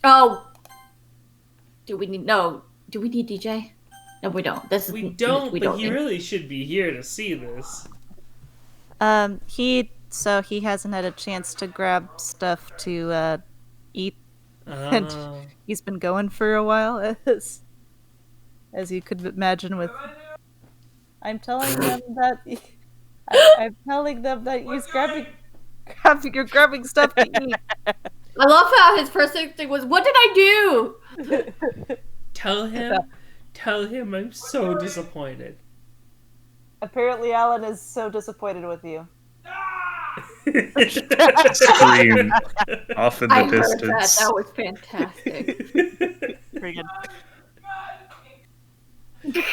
Oh, do we need DJ? No, we don't. We don't, but he really should be here to see this. He hasn't had a chance to grab stuff to eat, and he's been going for a while, as you could imagine. I'm telling them that you're grabbing stuff to eat. I love how his first thing was, "What did I do?" Tell him I'm so disappointed. Apparently, Alan is so disappointed with you. Scream off in the distance. That was fantastic. Pretty good.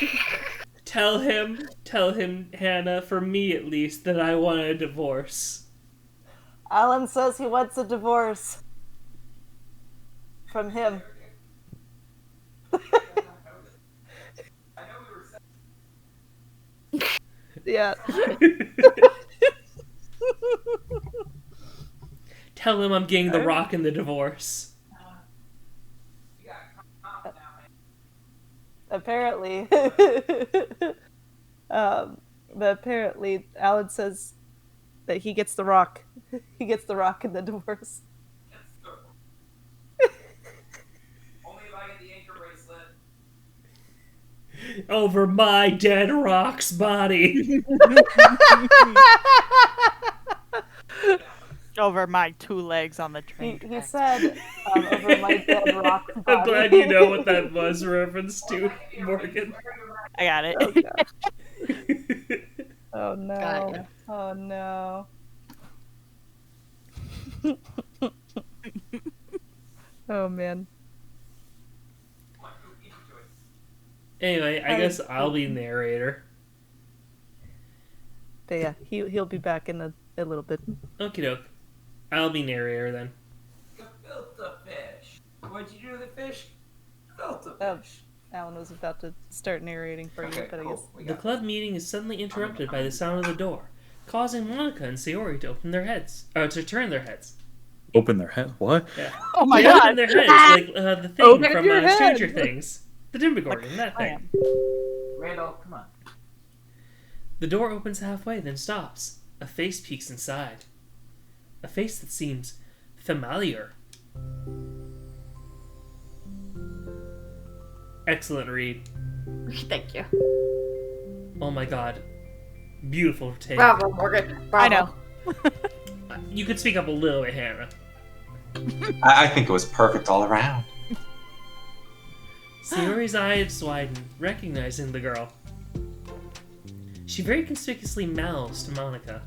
Tell him, Hannah, for me at least, that I want a divorce. Alan says he wants a divorce. From him. Yeah. Tell him I'm getting the rock in the divorce. Apparently. Apparently, Alan says that he gets the rock. He gets the rock in the divorce. Only if I get the anchor bracelet. Over my dead rock's body. Over my 2 legs on the train. He said, over my dead rock's body. I'm glad you know what that was reference to, Morgan. I got it. Oh, no. Oh, no. Oh, man. Anyway, I guess I'll be narrator. But yeah, he'll be back in a little bit. Okie doke. I'll be narrator then. Gefilte fish. What'd you do to the fish? Gefilte fish. Alan was about to start narrating for you, but cool. I guess... The club meeting is suddenly interrupted by the sound of the door, causing Monica and Sayori to open their heads. To turn their heads. Open their head? What? Yeah. Oh my god! Open their heads, like the thing Open from your head. Stranger Things. The Demogorgon, that thing. Randall, come on. The door opens halfway, then stops. A face peeks inside. A face that seems familiar. Excellent read. Thank you. Oh my god. Beautiful take. Bravo, Morgan. Bravo. I know. You could speak up a little bit, Hannah. I think it was perfect all around. Sayori's eyes widen, recognizing the girl. She very conspicuously mouths to Monica.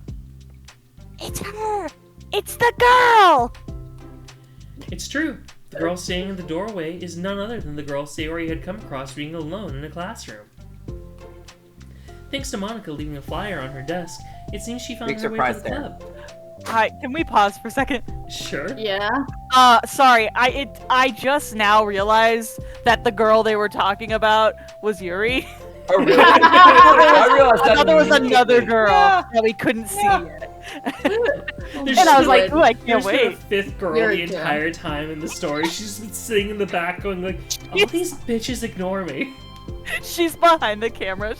It's her! It's the girl! It's true. The girl standing in the doorway is none other than the girl Sayori had come across reading alone in a classroom. Thanks to Monica leaving a flyer on her desk, it seems she found her way to the club. Hi, can we pause for a second? Sure. Yeah. Sorry, I just now realized that the girl they were talking about was Yuri. Oh, really? I realized I thought there was another immediately. girl that we couldn't see yet. And I was like, ooh, I can't There's been a wait. fifth girl You're the entire time in the story. She's been sitting in the back going like, all these bitches ignore me. She's behind the camera.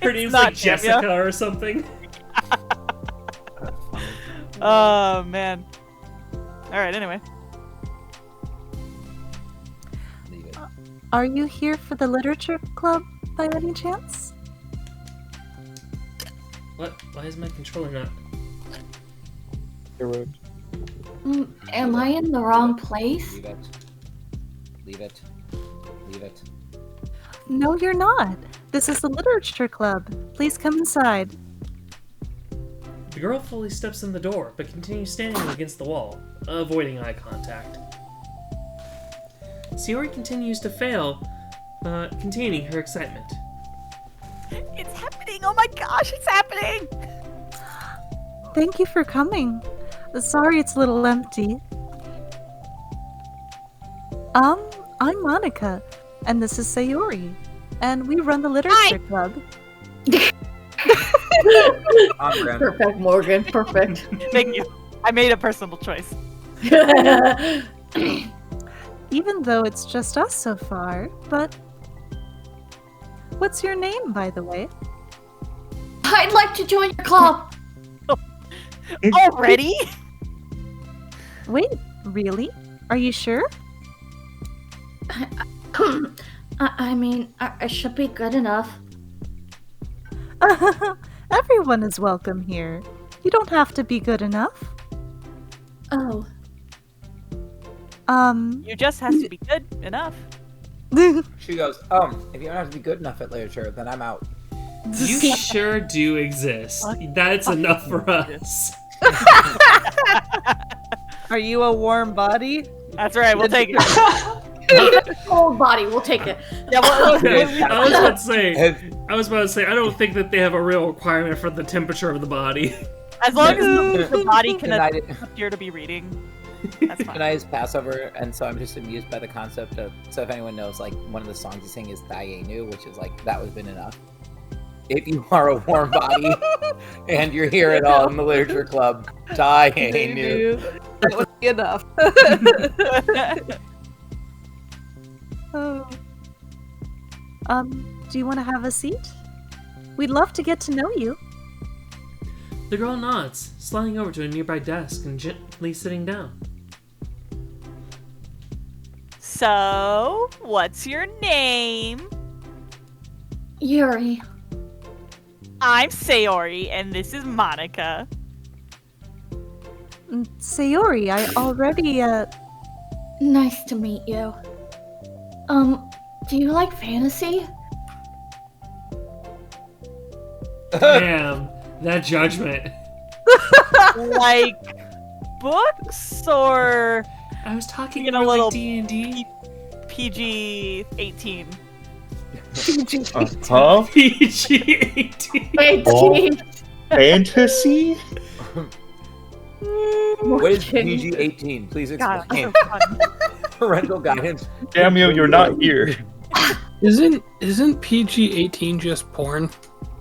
Her name's not like Jessica or something. Oh, man. Alright, anyway. Are you here for the literature club by any chance? What? Why is my controller not? Am I in the wrong place? Leave it. Leave it. Leave it. No, you're not. This is the literature club. Please come inside. The girl fully steps in the door, but continues standing against the wall, avoiding eye contact. Sayori continues to fail, containing her excitement. It's happening! Oh my gosh, it's happening! Thank you for coming. Sorry it's a little empty. I'm Monica, and this is Sayori, and we run the literature club. Perfect, Morgan. Perfect. Thank you. I made a personal choice. Even though it's just us so far, but... What's your name, by the way? I'd like to join your club. Already? Wait, really? Are you sure? I mean, I should be good enough. Everyone is welcome here. You don't have to be good enough. Oh. You just have to be good enough. She goes, if you don't have to be good enough at literature, then I'm out. You sure do exist. That's enough for us. Are you a warm body? That's right, we'll take it. Cold body, we'll take it. Yeah, well, Okay, I was about to say, I don't think that they have a real requirement for the temperature of the body. as long as the body can Tonight, appear to be reading, that's fine. tonight is Passover, and so I'm just amused by the concept of, so if anyone knows, like, one of the songs you sing is Dayenu, which is like, that would have been enough. If you are a warm body and you're here at all in the literature club, Dayenu. That would be enough. Oh. Do you want to have a seat? We'd love to get to know you. The girl nods, sliding over to a nearby desk and gently sitting down. So, what's your name? Yuri. I'm Sayori, and this is Monica. Sayori, I already, Nice to meet you. Do you like fantasy? Damn, that judgment. Like, books or I was talking You know, about little like D&D. PG-18? Huh? PG-18. Wait, Oh. geez. Fantasy? What is PG-18? Please God, explain. so fun. Parental guidance. Cameo, you're not here. Isn't PG-18 just porn?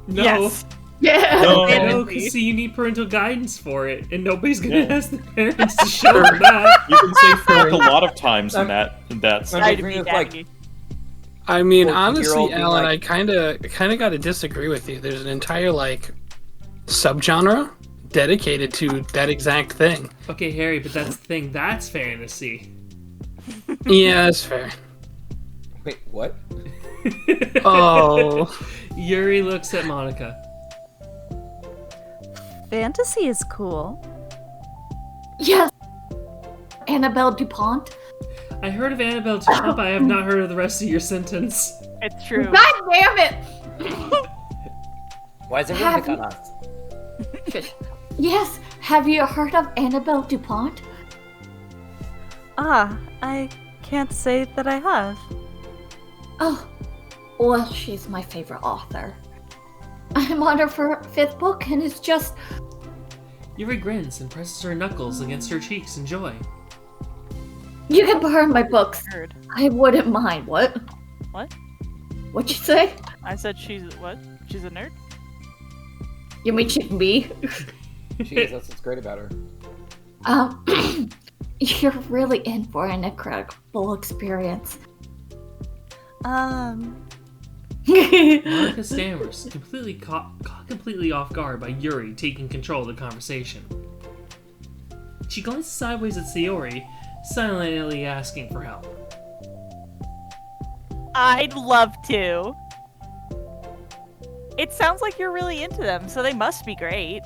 No. Yes. Yeah. No, because you need parental guidance for it, and nobody's gonna ask the parents to show them that. You can say fuck a lot of times in that I'm Sorry just to be thinking of, like, daddy. I mean, 14-year-old honestly, being Alan, like- I kind of got to disagree with you. There's an entire like subgenre dedicated to that exact thing. Okay, Harry, but that's the thing. That's fantasy. Yeah, that's fair. Wait, what? Oh, Yuri looks at Monica. fantasy is cool. Yes. Annabelle DuPont. I heard of Annabelle Dupont, but I have not heard of the rest of your sentence. It's true. God damn it. Why is everyone pick on us? Yes. Have you heard of Annabelle DuPont? Ah, I can't say that I have. Oh. Well, she's my favorite author. I'm on her 5th book, and it's just... Yuri grins and presses her knuckles against her cheeks in joy. You can borrow my books. Nerd. I wouldn't mind. What? What? What'd you say? I said she's what? She's a nerd? You mean she's me? She is, that's what's great about her. You're really in for an incredible experience. Monica stammers, completely caught completely off guard by Yuri taking control of the conversation. She glances sideways at Sayori, silently asking for help. I'd love to. It sounds like you're really into them, so they must be great.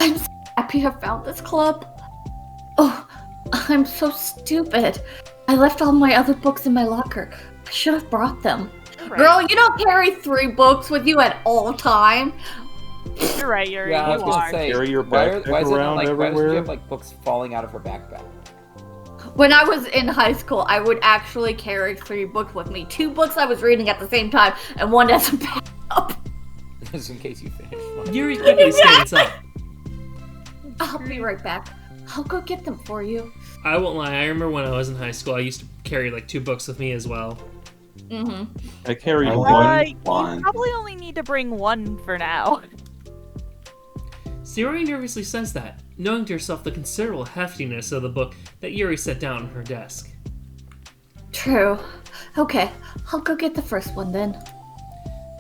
I'm so happy I found this club. Oh, I'm so stupid. I left all my other books in my locker. I should have brought them. Right. Girl, you don't carry 3 books with you at all time. You're right, Yuri. Yeah, I was you gonna are. say, Carry your why backpack is it not, around like, why doesn't she everywhere? have like books falling out of her backpack? When I was in high school, I would actually carry 3 books with me. 2 books I was reading at the same time, and 1 as a backup. Just in case you finish one. Yuri quickly stands up. I'll be right back. I'll go get them for you. I won't lie, I remember when I was in high school, I used to carry like 2 books with me as well. Mm-hmm. I carry You one. probably only need to bring 1 for now. Sayori nervously says that, knowing to herself the considerable heftiness of the book that Yuri set down on her desk. True. Okay, I'll go get the first one then.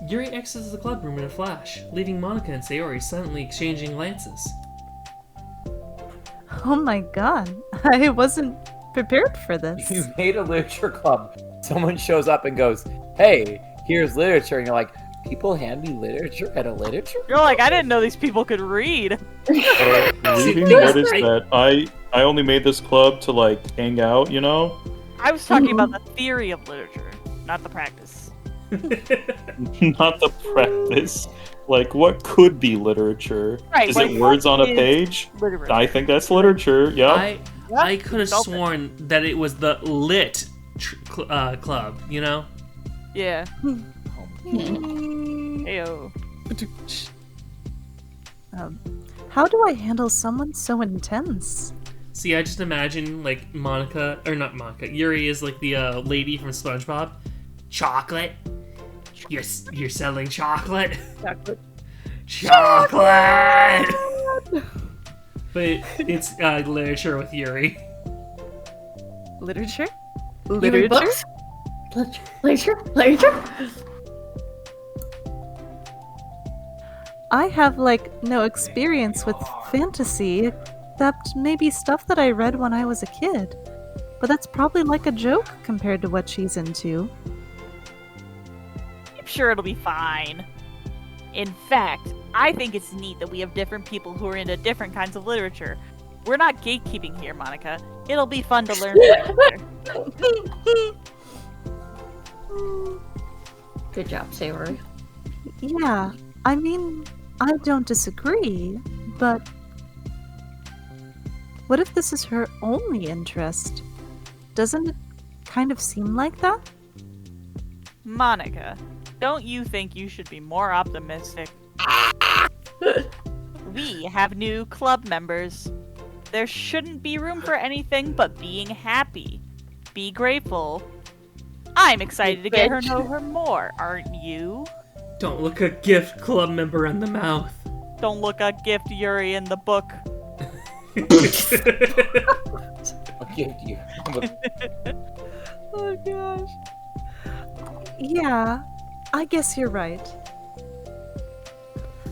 Yuri exits the club room in a flash, leaving Monica and Sayori silently exchanging glances. Oh my god, I wasn't prepared for this. You made a literature club. Someone shows up and goes, "Hey, here's literature," and you're like, "People hand me literature at a literature?" You're like, I didn't know these people could read. Reading? What is that? I only made this club to, like, hang out, you know? I was talking about the theory of literature, not the practice. Not the practice. Like, what could be literature? Right, Is like, it words on a what is page? literature? I think that's literature, yeah. I could have sworn that it was the lit club, you know? Yeah. Heyo. How do I handle someone so intense? See, I just imagine, like, Yuri is like the lady from SpongeBob. Chocolate? You're selling chocolate? Chocolate! But it's literature with Yuri. Literature? You read books? Literature? I have, like, no experience with fantasy, except maybe stuff that I read when I was a kid. But that's probably like a joke compared to what she's into. I'm sure it'll be fine. In fact, I think it's neat that we have different people who are into different kinds of literature. We're not gatekeeping here, Monica. It'll be fun to learn from each other. Good job, Sayori. Yeah, I mean, I don't disagree, but what if this is her only interest? Doesn't it kind of seem like that? Monica, don't you think you should be more optimistic? We have new club members. There shouldn't be room for anything but being happy. Be grateful. I'm excited to get her know her more, aren't you? Don't look a gift club member in the mouth. Don't look a gift Yuri in the book. I'll give you. Oh gosh. Yeah, I guess you're right.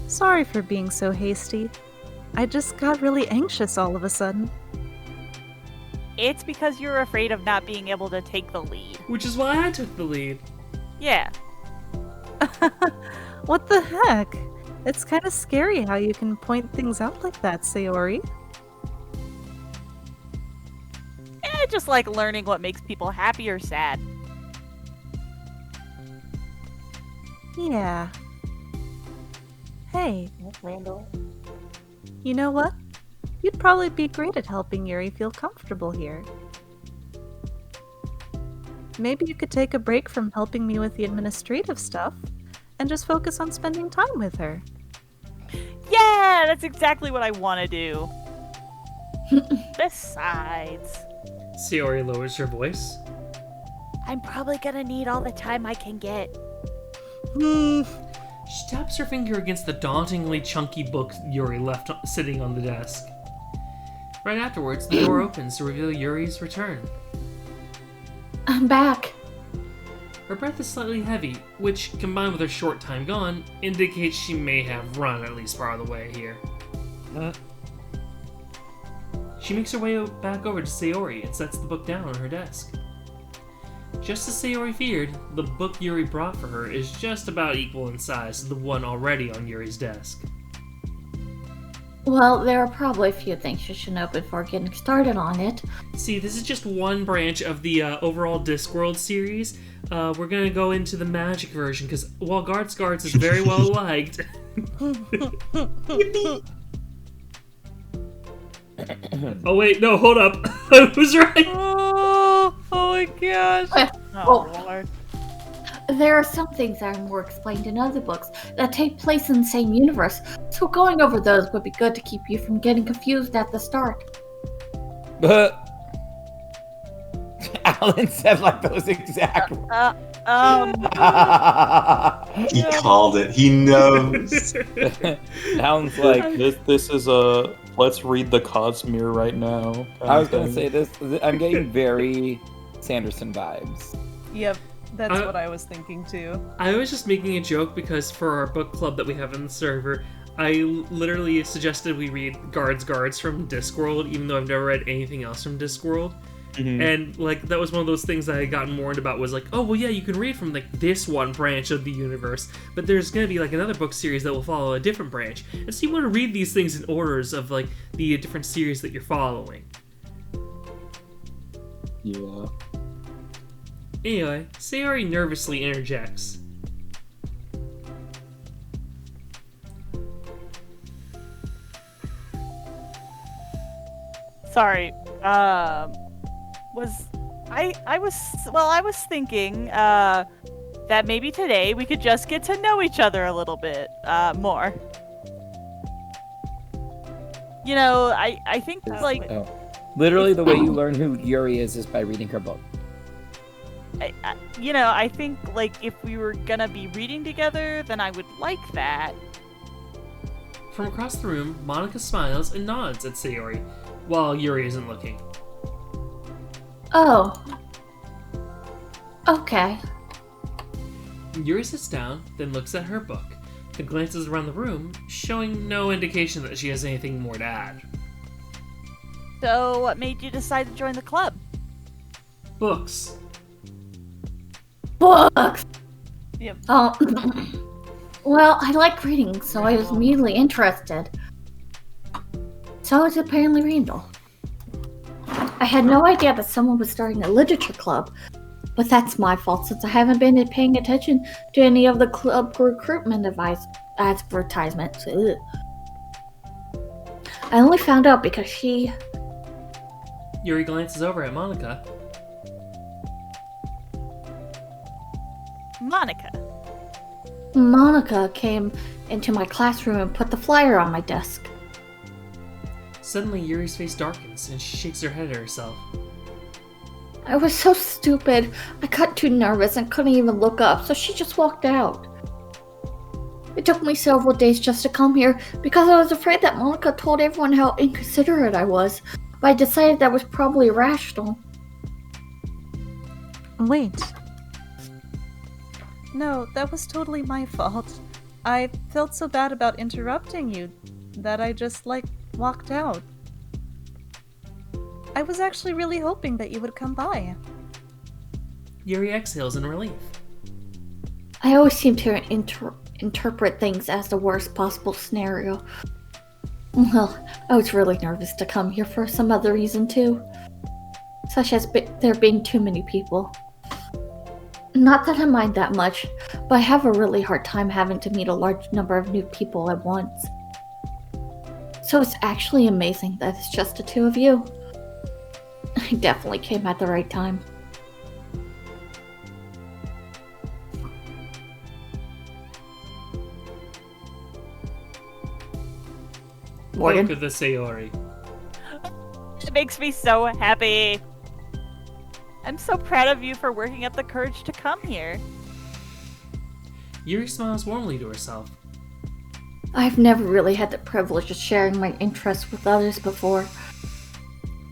Sorry for being so hasty. I just got really anxious all of a sudden. It's because you're afraid of not being able to take the lead. Which is why I took the lead. Yeah. What the heck? It's kind of scary how you can point things out like that, Sayori. I just like learning what makes people happy or sad. Yeah. Hey, Randall. you know what? You'd probably be great at helping Yuri feel comfortable here. Maybe you could take a break from helping me with the administrative stuff and just focus on spending time with her. Yeah, that's exactly what I want to do. Besides, Sayori lowers her voice. I'm probably gonna need all the time I can get. She taps her finger against the dauntingly chunky book Yuri left sitting on the desk. Right afterwards, the door opens to reveal Yuri's return. I'm back. Her breath is slightly heavy, which, combined with her short time gone, indicates she may have run at least part of the way here. She makes her way back over to Sayori and sets the book down on her desk. Just as Sayori feared, the book Yuri brought for her is just about equal in size to the one already on Yuri's desk. Well, there are probably a few things you should know before getting started on it. See, this is just one branch of the overall Discworld series. We're gonna go into the magic version, because while Guards is very well liked... Oh wait, no, hold up. I was right! Oh my gosh. Oh. Lord. There are some things that are more explained in other books that take place in the same universe, so going over those would be good to keep you from getting confused at the start. Alan said like those exact words. He called it. He knows. Sounds like This is a let's read the Cosmere right now. I was gonna say this. I'm getting very Sanderson vibes. Yep, that's what I was thinking too. I was just making a joke because for our book club that we have in the server, I literally suggested we read Guards from Discworld, even though I've never read anything else from Discworld. Mhm. And like that was one of those things that I had gotten warned about was like, oh well, yeah, you can read from like this one branch of the universe, but there's gonna be like another book series that will follow a different branch, and so you want to read these things in orders of like the different series that you're following. Yeah. Anyway, Sayori nervously interjects. Sorry. I was thinking that maybe today we could just get to know each other a little bit more. You know, I think like Literally, the way you learn who Yuri is by reading her book. I think like if we were gonna be reading together, then I would like that. From across the room, Monica smiles and nods at Sayori, while Yuri isn't looking. Oh. Okay. Yuri sits down, then looks at her book, then glances around the room, showing no indication that she has anything more to add. So, what made you decide to join the club? Books. Books! Yep. Oh. Well, I like reading, so I was immediately interested. So it's apparently Randall. I had no idea that someone was starting a literature club, but that's my fault since I haven't been paying attention to any of the club recruitment advertisements. Ugh. I only found out because she... Yuri glances over at Monica. Monica came into my classroom and put the flyer on my desk. Suddenly, Yuri's face darkens, and she shakes her head at herself. I was so stupid. I got too nervous and couldn't even look up, so she just walked out. It took me several days just to come here because I was afraid that Monica told everyone how inconsiderate I was, but I decided that was probably irrational. Wait. No, that was totally my fault. I felt so bad about interrupting you that I just, walked out. I was actually really hoping that you would come by. Yuri exhales in relief. I always seem to interpret things as the worst possible scenario. Well, I was really nervous to come here for some other reason too. Such as there being too many people. Not that I mind that much, but I have a really hard time having to meet a large number of new people at once. So it's actually amazing that it's just the two of you. I definitely came at the right time. Morgan? Look at the Sayori. It makes me so happy. I'm so proud of you for working up the courage to come here. Yuri smiles warmly to herself. I've never really had the privilege of sharing my interests with others before.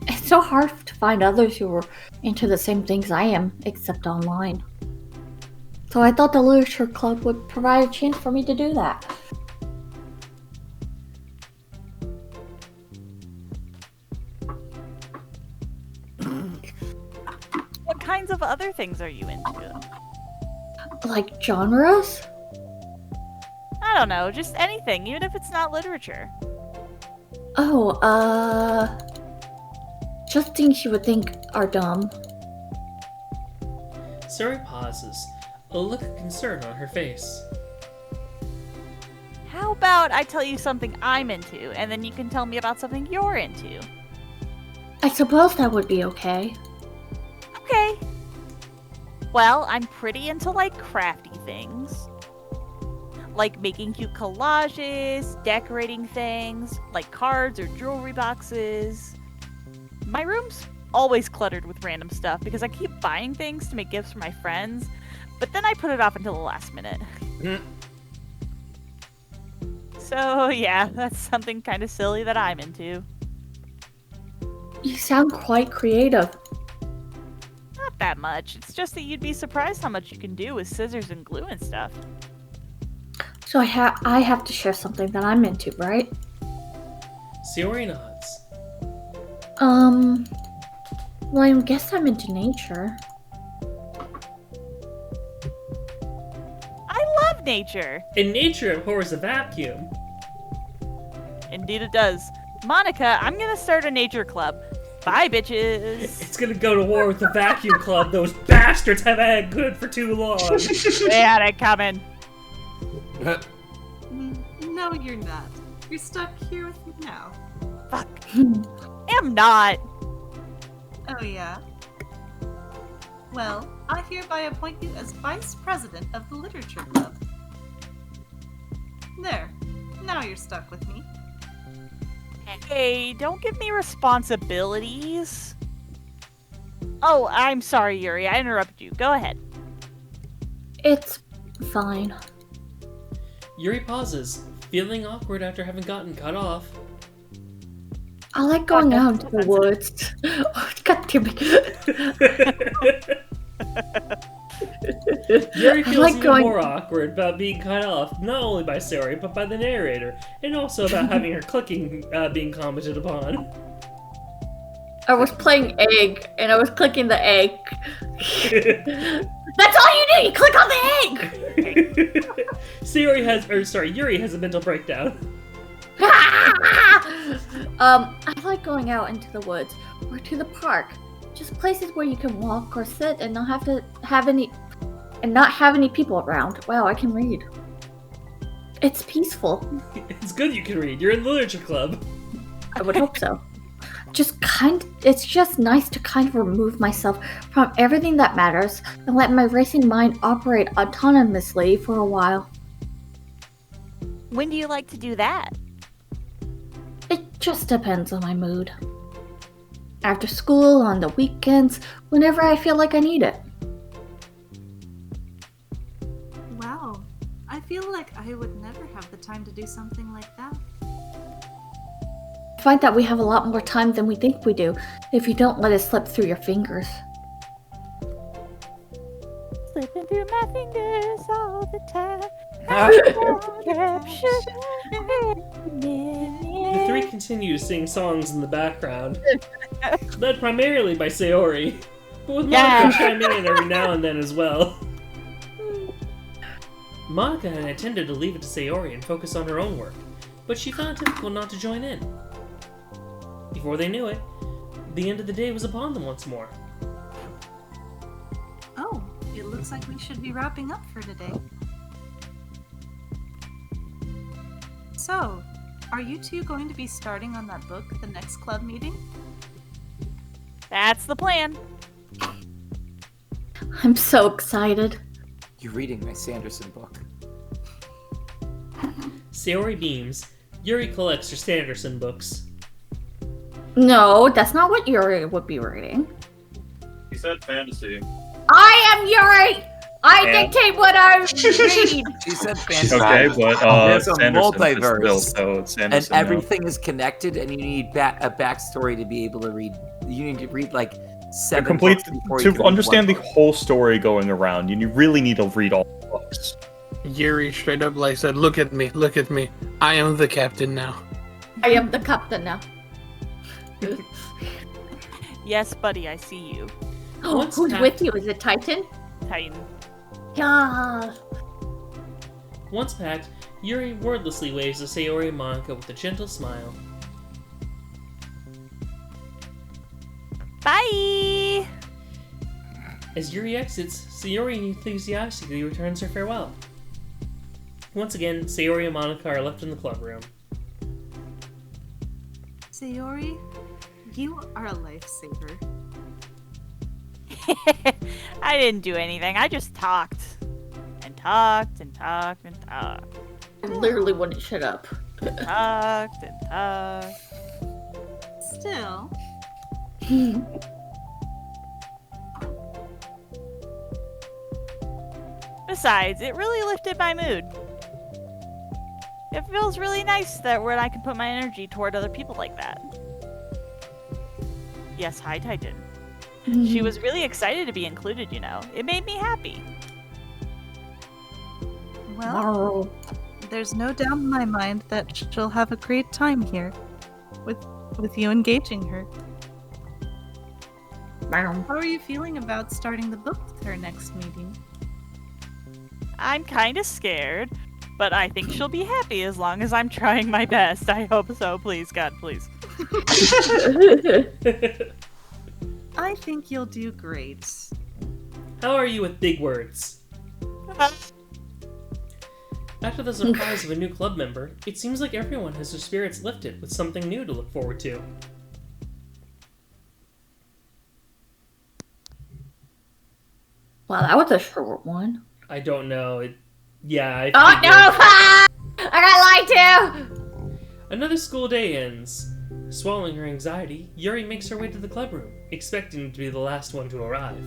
It's so hard to find others who are into the same things I am, except online. So I thought the literature club would provide a chance for me to do that. What kinds of other things are you into? Like genres? I don't know, just anything, even if it's not literature. Oh, just things you would think are dumb. Sayori pauses, a look of concern on her face. How about I tell you something I'm into, and then you can tell me about something you're into? I suppose that would be okay. Okay. Well, I'm pretty into, crafty things. Like making cute collages, decorating things, like cards or jewelry boxes. My room's always cluttered with random stuff because I keep buying things to make gifts for my friends, but then I put it off until the last minute. Hmm. So, yeah, that's something kind of silly that I'm into. You sound quite creative. Not that much. It's just that you'd be surprised how much you can do with scissors and glue and stuff. So I have to share something that I'm into, right? Sayori nods. Well, I guess I'm into nature. I love nature! In nature, abhors a vacuum. Indeed it does. Monica, I'm gonna start a nature club. Bye, bitches! It's gonna go to war with the vacuum club. Those bastards have had good for too long. They had it coming. No, you're not. You're stuck here with me now. Fuck. Am not. Oh, yeah? Well, I hereby appoint you as Vice President of the Literature Club. There. Now you're stuck with me. Hey, don't give me responsibilities. Oh, I'm sorry, Yuri. I interrupted you. Go ahead. It's fine. Yuri pauses, feeling awkward after having gotten cut off. I like going out into the woods. Oh, God damn it. Yuri feels like even going- more awkward about being cut off, not only by Sayori, but by the narrator, and also about having her clicking being commented upon. I was playing egg, and I was clicking the egg. That's all you do! You click on the egg! Yuri has a mental breakdown. I like going out into the woods or to the park. Just places where you can walk or sit and not have any people around. Wow, I can read. It's peaceful. It's good you can read. You're in the literature club. I would hope so. It's just nice to kind of remove myself from everything that matters and let my racing mind operate autonomously for a while. When do you like to do that? It just depends on my mood. After school, on the weekends, whenever I feel like I need it. Wow. I feel like I would never have the time to do something like that. I find that we have a lot more time than we think we do if you don't let it slip through your fingers. Slipping through my fingers all the time. The three continue to sing songs in the background, led primarily by Sayori, but with Monica chiming in every now and then as well. Monica had intended to leave it to Sayori and focus on her own work, but she found it difficult not to join in. Before they knew it, the end of the day was upon them once more. Oh, it looks like we should be wrapping up for today. So, are you two going to be starting on that book the next club meeting? That's the plan. I'm so excited. You're reading my Sanderson book. Sayori beams. Yuri collects her Sanderson books. No, that's not what Yuri would be reading. He said fantasy. I am Yuri! I dictate what I read! She said fantasy. Okay, but There's a Sanderson is multiverse, still, so it's and Sanderson now. everything is connected, and you need a backstory to be able to read. You need to read like 7 books before you To can understand the read one book. whole story going around, you really need to read all the books. Yuri straight up like said, look at me. I am the captain now. I am the captain now. Yes, buddy, I see you. Once Who's Pat- with you? Is it Titan? Titan. Yeah. Once packed, Yuri wordlessly waves to Sayori and Monica with a gentle smile. Bye! As Yuri exits, Sayori enthusiastically returns her farewell. Once again, Sayori and Monica are left in the club room. Sayori, you are a lifesaver. I didn't do anything. I just talked. And talked and talked and talked. I literally wouldn't shut up. Talked and talked. Still, Besides, it really lifted my mood. It feels really nice that when I can put my energy toward other people like that. Yes, hi, Titan. She was really excited to be included, you know. It made me happy. Well, there's no doubt in my mind that she'll have a great time here with you engaging her. How are you feeling about starting the book with her next meeting? I'm kind of scared, but I think she'll be happy as long as I'm trying my best. I hope so. Please, God, please. I think you'll do great. How are you with big words? After the surprise of a new club member, it seems like everyone has their spirits lifted with something new to look forward to. Wow, that was a short one. I don't know. I Oh no! I got lied to! Another school day ends. Swallowing her anxiety, Yuri makes her way to the club room, expecting to be the last one to arrive.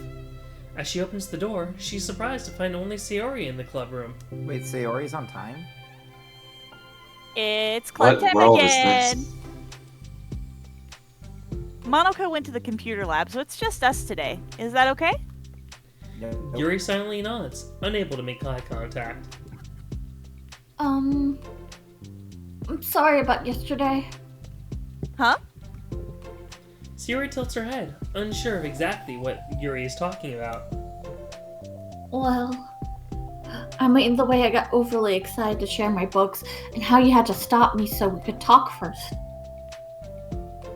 As she opens the door, she's surprised to find only Sayori in the club room. Wait, Sayori's on time? It's club What time world again. is this? Monica went to the computer lab, so it's just us today. Is that okay? No. Yuri silently nods, unable to make eye contact. I'm sorry about yesterday. Huh? Sayori tilts her head, unsure of exactly what Yuri is talking about. Well, I mean, the way I got overly excited to share my books and how you had to stop me so we could talk first.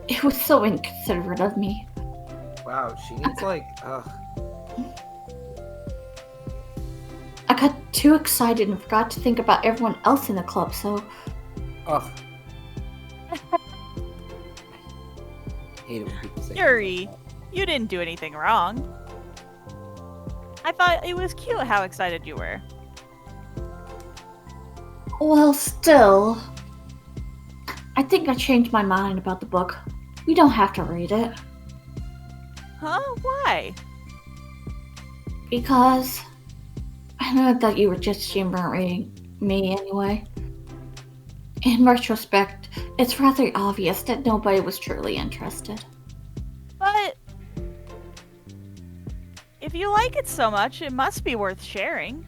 It was so inconsiderate of me. Wow, she needs I got too excited and forgot to think about everyone else in the club, so... Ugh. Hate it when people say Yuri, you didn't do anything wrong. I thought it was cute how excited you were. Well, still... I think I changed my mind about the book. We don't have to read it. Huh? Why? Because... I know that you were just humoring me anyway. In retrospect, it's rather obvious that nobody was truly interested. But... if you like it so much, it must be worth sharing.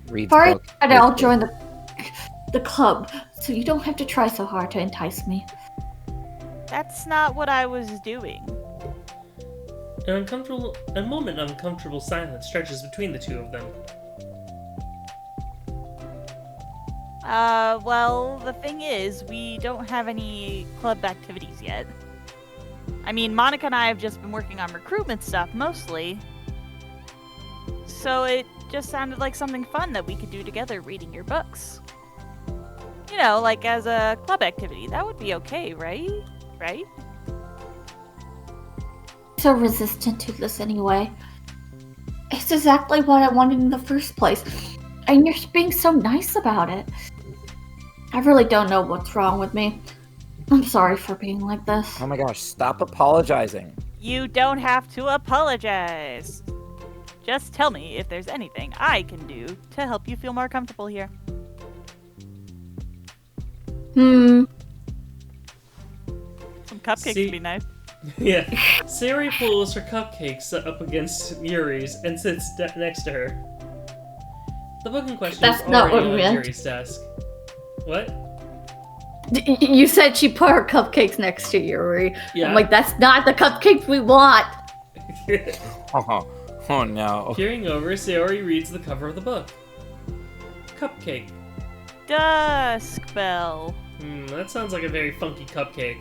Read First, I'll join the club, so you don't have to try so hard to entice me. That's not what I was doing. A moment of uncomfortable silence stretches between the two of them. Well, the thing is, we don't have any club activities yet. I mean, Monica and I have just been working on recruitment stuff, mostly. So it just sounded like something fun that we could do together reading your books. You know, like as a club activity. That would be okay, right? Right? So resistant to this anyway. It's exactly what I wanted in the first place. And you're being so nice about it. I really don't know what's wrong with me. I'm sorry for being like this. Oh my gosh, stop apologizing. You don't have to apologize. Just tell me if there's anything I can do to help you feel more comfortable here. Hmm. Some cupcakes would be nice. Yeah. Sayori pulls her cupcakes up against Yuri's and sits next to her. The book in question is already on Yuri's desk. What? You said she put her cupcakes next to Yuri. Yeah. I'm like, that's not the cupcakes we want. Oh no. Peering over, Sayori reads the cover of the book. Cupcake. Dusk Bell. That sounds like a very funky cupcake.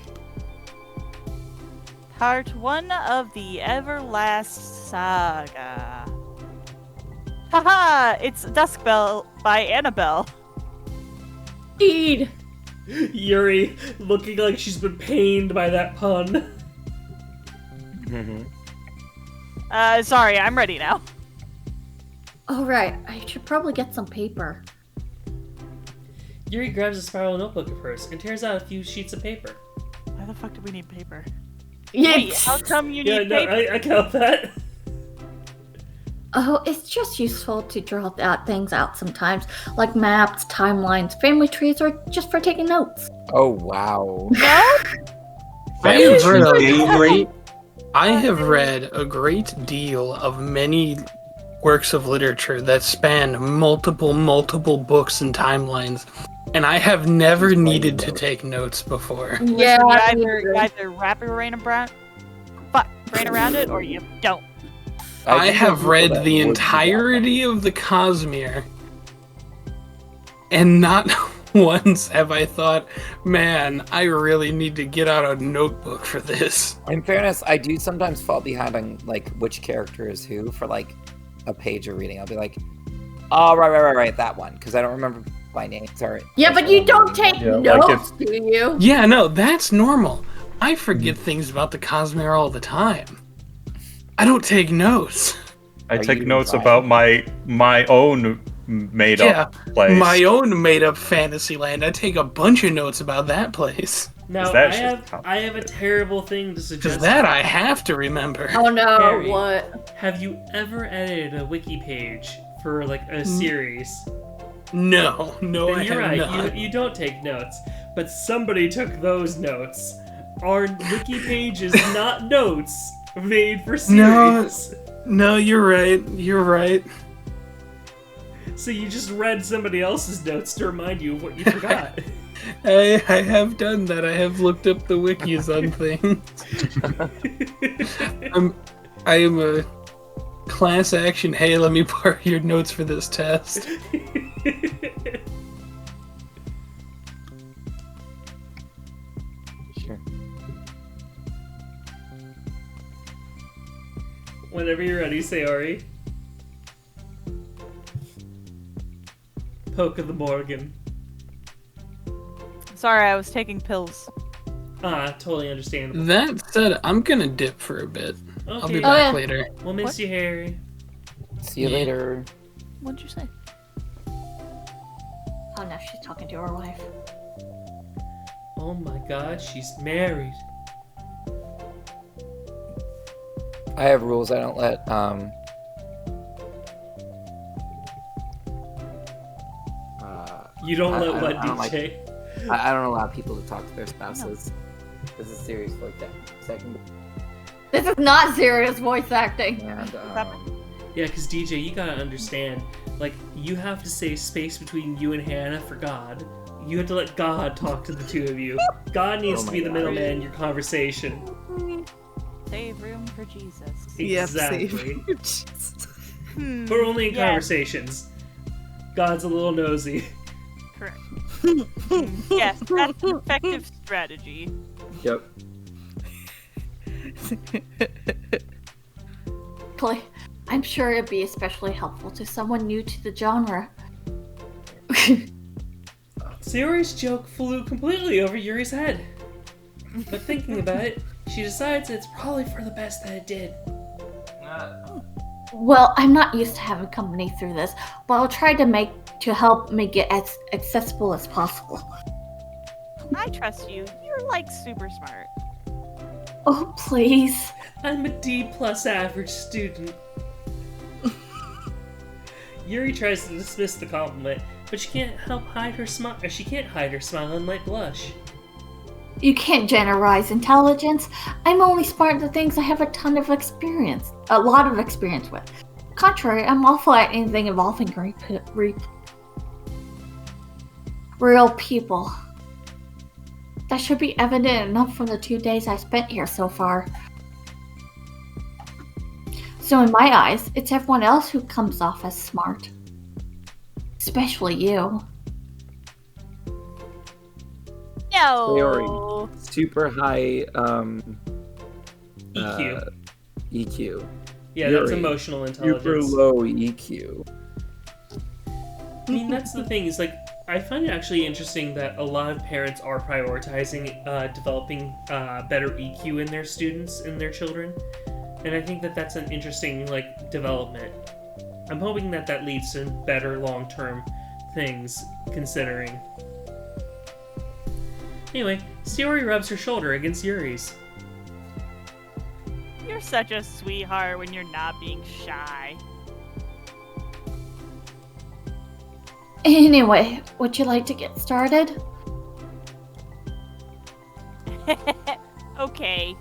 Part 1 of the Everlast Saga. Haha! It's Dusk Bell by Annabelle. Indeed. Yuri looking like she's been pained by that pun. Sorry, I'm ready now. Alright, I should probably get some paper. Yuri grabs a spiral notebook of hers and tears out a few sheets of paper. Why the fuck do we need paper? Yeah. Wait, how come you need no, paper? I count that. Oh, it's just useful to draw things out sometimes, like maps, timelines, family trees, or just for taking notes. Oh wow. No? I have read a great deal of many works of literature that span multiple books and timelines, and I have never needed to take notes before. Yeah, you either wrap your brain around it, or you don't. I have read the entirety of the Cosmere, and not once have I thought, man, I really need to get out a notebook for this. In fairness, I do sometimes fall behind on like which character is who for like a page of reading. I'll be like, oh, right, that one, because I don't remember my name. Sorry. Yeah, but you don't take notes, do you? Yeah, no, that's normal. I forget things about the Cosmere all the time. I don't take notes. I take notes about my own made-up place. My own made-up fantasy land. I take a bunch of notes about that place. Now, I have a terrible thing to suggest. Because that I have to remember. Oh no, Harry, what? Have you ever edited a wiki page for like a series? No, Then I you're have right. not. You don't take notes, but somebody took those notes. Our wiki page is not notes made for series. No, you're right. So you just read somebody else's notes to remind you of what you forgot. I have done that. I have looked up the wikis on things. I am a class action. Hey, let me borrow your notes for this test. Sure. Whenever you're ready, Sayori. Poke of the Morgan. Sorry, I was taking pills. Totally understandable. That said, I'm gonna dip for a bit. Okay. I'll be back later. We'll miss What? you, Harry. See you later. What'd you say? Oh no, she's talking to her wife. Oh my god, she's married. I have rules. I don't let You don't let what, I don't DJ? I don't allow people to talk to their spouses. This is serious voice acting. This is not serious voice acting. And, Yeah, because DJ, you gotta understand, like, you have to say space between you and Hannah for God. You have to let God talk to the two of you. God needs to be the middleman in your conversation. Save room for Jesus. Exactly. But only in conversations. God's a little nosy. Correct. Yes, that's an effective strategy. Yep. Clay, I'm sure it'd be especially helpful to someone new to the genre. Sayori's joke flew completely over Yuri's head. But thinking about it, she decides it's probably for the best that it did. Well, I'm not used to having company through this, but I'll try to help make it as accessible as possible. I trust you. You're like super smart. Oh, please. I'm a D+ average student. Yuri tries to dismiss the compliment, but she can't hide her smile and light blush. You can't generalize intelligence. I'm only smart at the things I have a lot of experience with. Contrary, I'm awful at anything involving real people. That should be evident enough from the 2 days I spent here so far. So in my eyes, it's everyone else who comes off as smart. Especially you. No. Sayori, super high EQ. EQ. Yeah, Yuri, that's emotional intelligence. Super low EQ. I mean, that's the thing, is like, I find it actually interesting that a lot of parents are prioritizing developing better EQ in their students, in their children. And I think that that's an interesting, like, development. I'm hoping that that leads to better long-term things, considering. Anyway, Sayori rubs her shoulder against Yuri's. You're such a sweetheart when you're not being shy. Anyway, would you like to get started? Okay.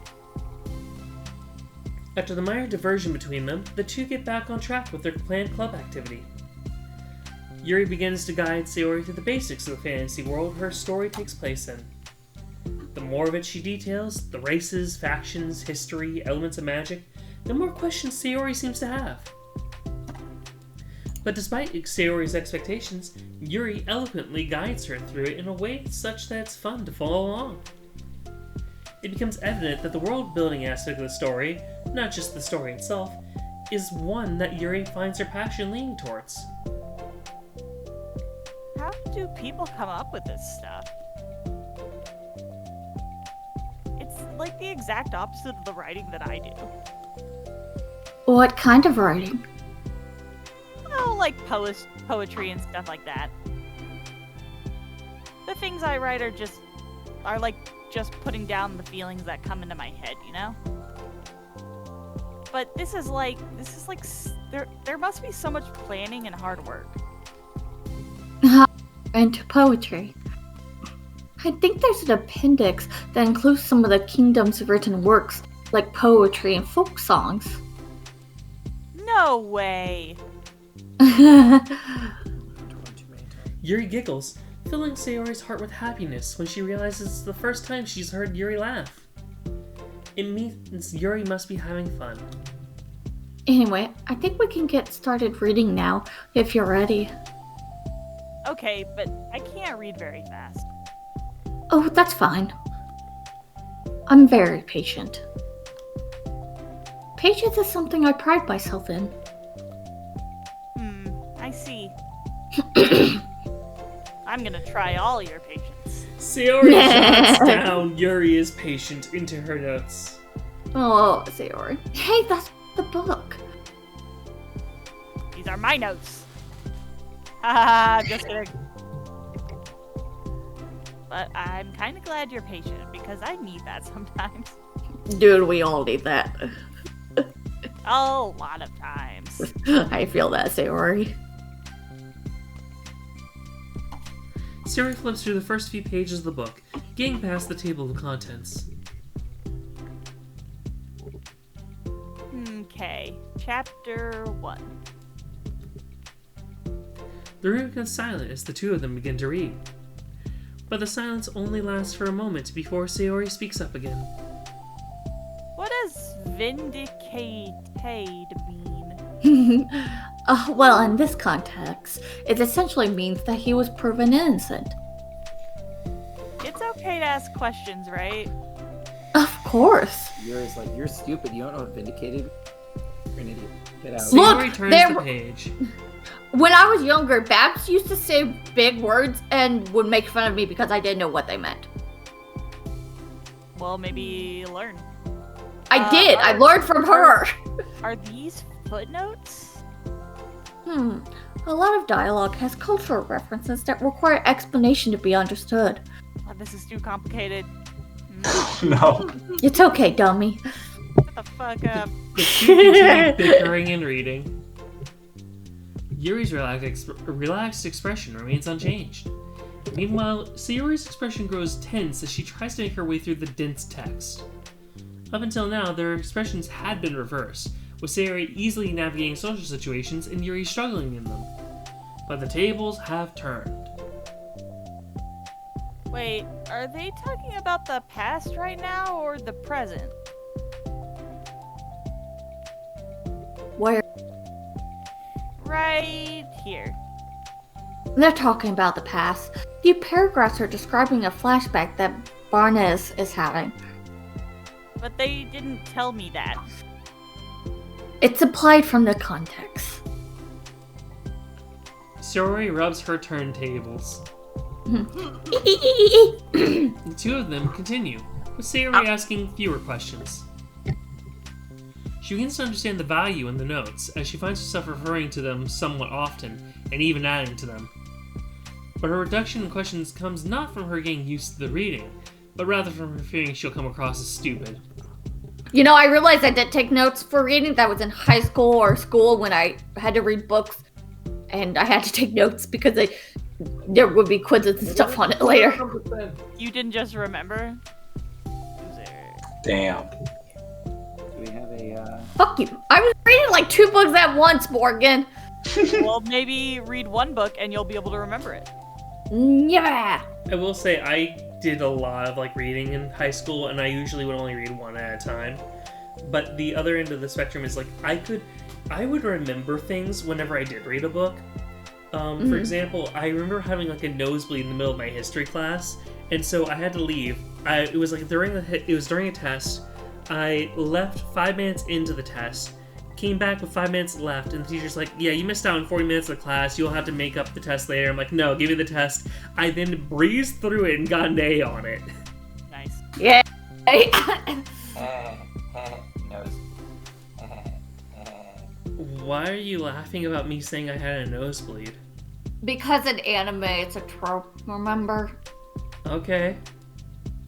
After the minor diversion between them, the two get back on track with their planned club activity. Yuri begins to guide Sayori through the basics of the fantasy world her story takes place in. The more of it she details, the races, factions, history, elements of magic, the more questions Sayori seems to have. But despite Sayori's expectations, Yuri eloquently guides her through it in a way such that it's fun to follow along. It becomes evident that the world-building aspect of the story, not just the story itself, is one that Yuri finds her passion leaning towards. How do people come up with this stuff? It's like the exact opposite of the writing that I do. What kind of writing? Oh, like poetry and stuff like that. The things I write are like just putting down the feelings that come into my head, you know? But this is like there must be so much planning and hard work. Into poetry. I think there's an appendix that includes some of the kingdom's written works, like poetry and folk songs. No way! Yuri giggles, filling Sayori's heart with happiness when she realizes it's the first time she's heard Yuri laugh. It means Yuri must be having fun. Anyway, I think we can get started reading now, if you're ready. Okay, but I can't read very fast. Oh, that's fine. I'm very patient. Patience is something I pride myself in. I see. I'm gonna try all your patience. Sayori jots down Yuri is patient into her notes. Oh, Sayori. Hey, that's the book. These are my notes. Haha, just kidding. But I'm kind of glad you're patient, because I need that sometimes. Dude, we all need that. A lot of times. I feel that, Sayori. Sayori flips through the first few pages of the book, getting past the table of contents. Okay, chapter 1. The room becomes silent as the two of them begin to read. But the silence only lasts for a moment before Sayori speaks up again. What does vindicated mean? Well, in this context, it essentially means that he was proven innocent. It's okay to ask questions, right? Of course. Yuri's like, you're stupid. You don't know what vindicated? You're an idiot. Get out. Look, Sayori turns there the were- page. When I was younger, Babs used to say big words and would make fun of me because I didn't know what they meant. Well, maybe learn. I did. I learned from her. Are these footnotes? A lot of dialogue has cultural references that require explanation to be understood. Oh, this is too complicated. No. It's okay, dummy. Shut the fuck up. The two continue bickering and reading. Yuri's relaxed expression remains unchanged. Meanwhile, Sayori's expression grows tense as she tries to make her way through the dense text. Up until now, their expressions had been reversed, with Sayori easily navigating social situations and Yuri struggling in them. But the tables have turned. Wait, are they talking about the past right now or the present? Where Right here. they're talking about the past. Few paragraphs are describing a flashback that Barnes is having. But they didn't tell me that. It's implied from the context. Sayori rubs her turntables. The two of them continue, with Sayori asking fewer questions. She begins to understand the value in the notes, as she finds herself referring to them somewhat often, and even adding to them. But her reduction in questions comes not from her getting used to the reading, but rather from her fearing she'll come across as stupid. You know, I realized I did take notes for reading. That was in high school or school when I had to read books and I had to take notes because there would be quizzes and stuff on it later. You didn't just remember? Damn. Do we have a? Fuck you! I was reading like 2 books at once, Morgan. Well, maybe read one book and you'll be able to remember it. Yeah. I will say I did a lot of like reading in high school, and I usually would only read one at a time. But the other end of the spectrum is like I would remember things whenever I did read a book. For example, I remember having like a nosebleed in the middle of my history class, and so I had to leave. It was during a test. I left 5 minutes into the test, came back with 5 minutes left, and the teacher's like, yeah, you missed out on 40 minutes of class, you'll have to make up the test later. I'm like, no, give me the test. I then breezed through it and got an A on it. Nice. Yeah. Nose. Why are you laughing about me saying I had a nosebleed? Because in anime, it's a trope, remember? Okay.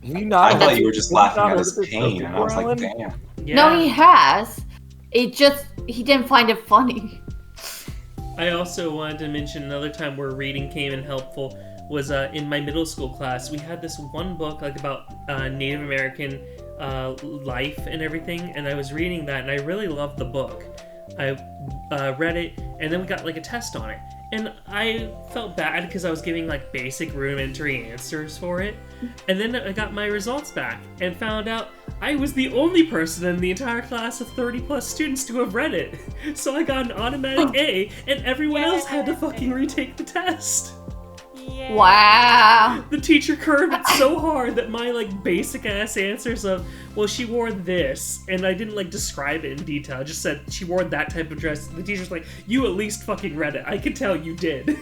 I thought you were just laughing at his pain, and I was like, damn. Yeah. No, he has. He didn't find it funny. I also wanted to mention another time where reading came in helpful was in my middle school class. We had this one book like about Native American life and everything, and I was reading that, and I really loved the book. I read it, and then we got like a test on it, and I felt bad because I was giving like basic rudimentary answers for it, and then I got my results back and found out I was the only person in the entire class of 30 plus students to have read it. So I got an automatic A, and everyone else had to fucking retake the test. Yeah. Wow. The teacher curved it so hard that my like basic ass answers of, well, she wore this, and I didn't like describe it in detail. I just said she wore that type of dress. The teacher's like, you at least fucking read it. I can tell you did.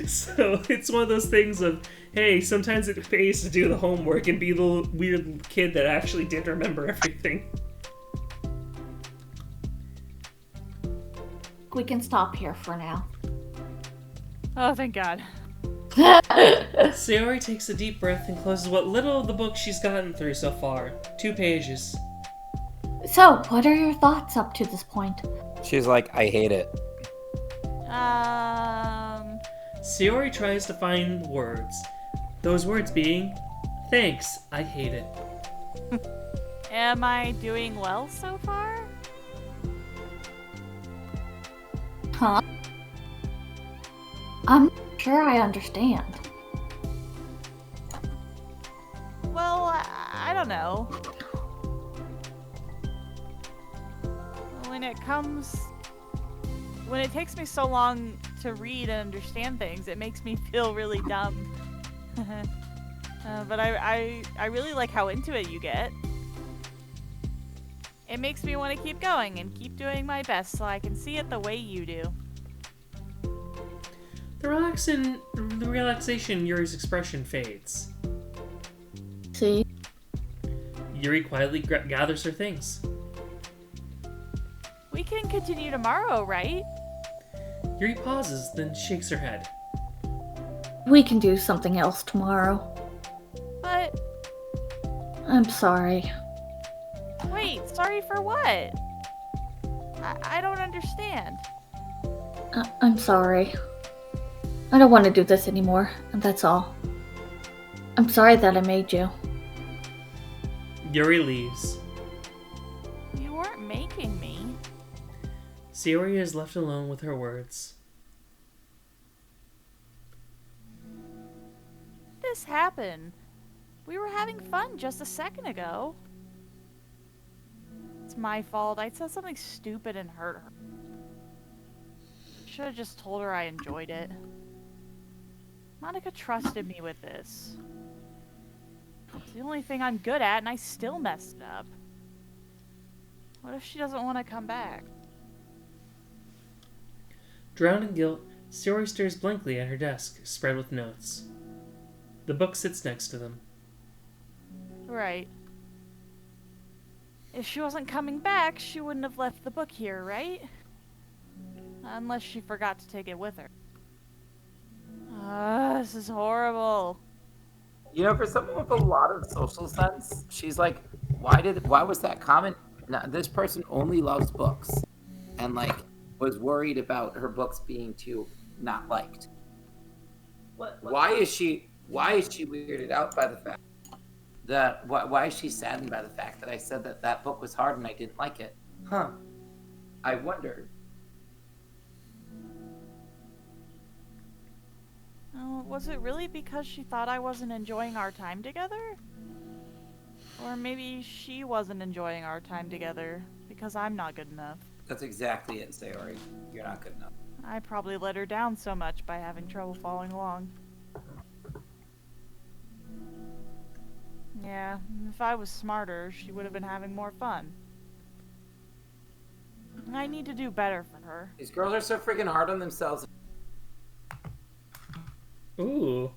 So it's one of those things of, hey, sometimes it pays to do the homework and be the weird kid that actually did remember everything. We can stop here for now. Oh, thank God. Sayori takes a deep breath and closes what little of the book she's gotten through so far. 2 pages. So, what are your thoughts up to this point? She's like, I hate it. Sayori tries to find words. Those words being, thanks, I hate it. Am I doing well so far? Huh? I'm not sure I understand. Well, I don't know. When it takes me so long to read and understand things, it makes me feel really dumb. But I really like how into it you get. It makes me want to keep going and keep doing my best so I can see it the way you do. The relaxation in Yuri's expression fades. See? Yuri quietly gathers her things. We can continue tomorrow, right? Yuri pauses, then shakes her head. We can do something else tomorrow. But... I'm sorry. Wait, sorry for what? I don't understand. I'm sorry. I don't want to do this anymore, and that's all. I'm sorry that I made you. Yuri leaves. You weren't making me. Sayori is left alone with her words. This happened. We were having fun just a second ago. It's my fault. I said something stupid and hurt her. Should have just told her I enjoyed it. Monica trusted me with this. It's the only thing I'm good at, and I still messed it up. What if she doesn't want to come back? Drowned in guilt, Sayori stares blankly at her desk, spread with notes. The book sits next to them. Right. If she wasn't coming back, she wouldn't have left the book here, right? Unless she forgot to take it with her. This is horrible. You know, for someone with a lot of social sense, she's like, why was that comment? No, this person only loves books. And like, was worried about her books being too not liked. Why is she weirded out by the fact that why is she saddened by the fact that I said that book was hard and I didn't like it? Huh. I wondered. Oh, was it really because she thought I wasn't enjoying our time together? Or maybe she wasn't enjoying our time together because I'm not good enough. That's exactly it, Sayori. You're not good enough. I probably let her down so much by having trouble following along. Yeah, if I was smarter, she would have been having more fun. I need to do better for her. These girls are so freaking hard on themselves. Ooh.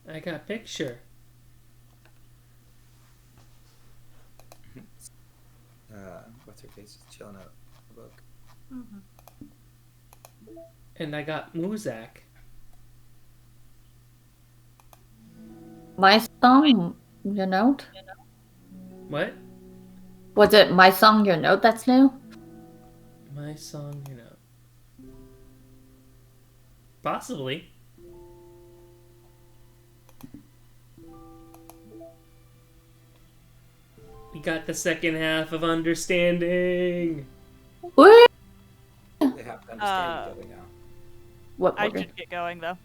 I got a picture. What's her face? Just chilling out the book. And I got Muzak. My song, your note? What? Was it my song, your note that's new? My song, you know. Possibly. We got the second half of Understanding. What? They have to understand each other now. What? I should get going though.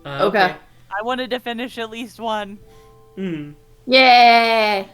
Okay. I wanted to finish at least one. Hmm. Yay!